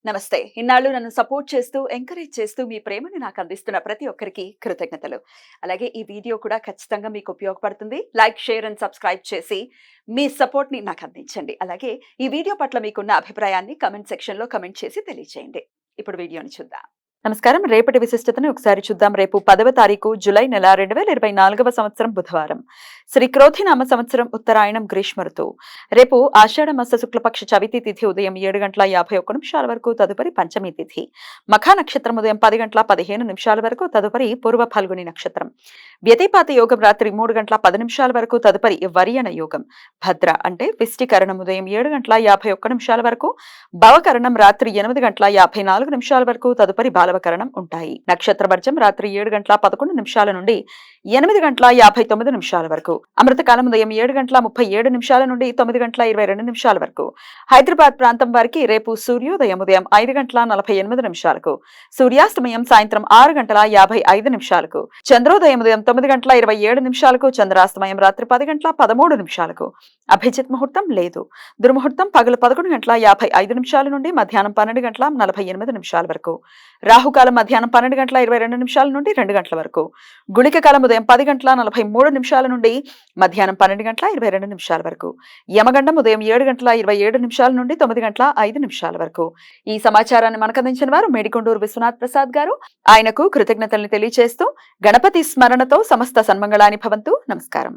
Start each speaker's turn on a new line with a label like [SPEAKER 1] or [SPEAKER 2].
[SPEAKER 1] నమస్తే. ఇన్నాళ్ళు నన్ను సపోర్ట్ చేస్తూ, ఎంకరేజ్ చేస్తూ మీ ప్రేమని నాకు అందిస్తున్న ప్రతి ఒక్కరికి కృతజ్ఞతలు. అలాగే ఈ వీడియో కూడా ఖచ్చితంగా మీకు ఉపయోగపడుతుంది. లైక్, షేర్ అండ్ సబ్స్క్రైబ్ చేసి మీ సపోర్ట్‌ని నాకు అందించండి. అలాగే ఈ వీడియో పట్ల మీకున్న అభిప్రాయాన్ని కామెంట్ సెక్షన్‌లో కామెంట్ చేసి తెలియజేయండి. ఇప్పుడు వీడియోని చూద్దాం. నమస్కారం. రేపటి విశిష్టతను ఒకసారి చూద్దాం. రేపు 10వ తారీఖు జూలై నెల 2024వ సంవత్సరం బుధవారం. శ్రీ క్రోధినామ సంవత్సరం ఉత్తరాయణం గ్రీష్మ ఋతువు. రేపు ఆషాఢ మాస శుక్లపక్ష చవితి తిథి ఉదయం 7:51 వరకు, తదుపరి పంచమి తిథి. మఖా నక్షత్రం ఉదయం 10:15 వరకు, తదుపరి పూర్వ ఫల్గుని నక్షత్రం. వ్యతిపాత యోగం రాత్రి 3:10 వరకు, తదుపరి వర్యణ యోగం. భద్ర అంటే విష్టికరణం ఉదయం 7:51 వరకు, భవకరణం రాత్రి 8:54 వరకు, తదుపరి బాలవకరణం ఉంటాయి. నక్షత్ర వర్జం రాత్రి 7:11 నుండి 8:59 వరకు. అమృతకాలం ఉదయం 7:37 నుండి 9:22 వరకు. హైదరాబాద్ ప్రాంతం వారికి రేపు సూర్యోదయం ఉదయం 5:48 సూర్యాస్తమయం సాయంత్రం 6:55 చంద్రోదయం ఉదయం 9:27 చంద్రాస్తమయం రాత్రి 10:13 అభిజిత్ ముహూర్తం లేదు. దుర్ముహూర్తం పగలు 11:55 నుండి మధ్యాహ్నం 12:48 వరకు. రాహుకాలం మధ్యాహ్నం 12:22 నుండి 2 గంటల వరకు. గుళిక కాలం ఉదయం 10:43 నుండి మధ్యాహ్నం 12:22 వరకు. యమగండం ఉదయం 7:27 నుండి 9:05 వరకు. ఈ సమాచారాన్ని మనకు అందించిన వారు మేడికొండూరు విశ్వనాథ్ ప్రసాద్ గారు. ఆయనకు కృతజ్ఞతల్ని తెలియజేస్తూ గణపతి స్మరణతో సమస్త సన్మంగళాని భవంతు. నమస్కారం.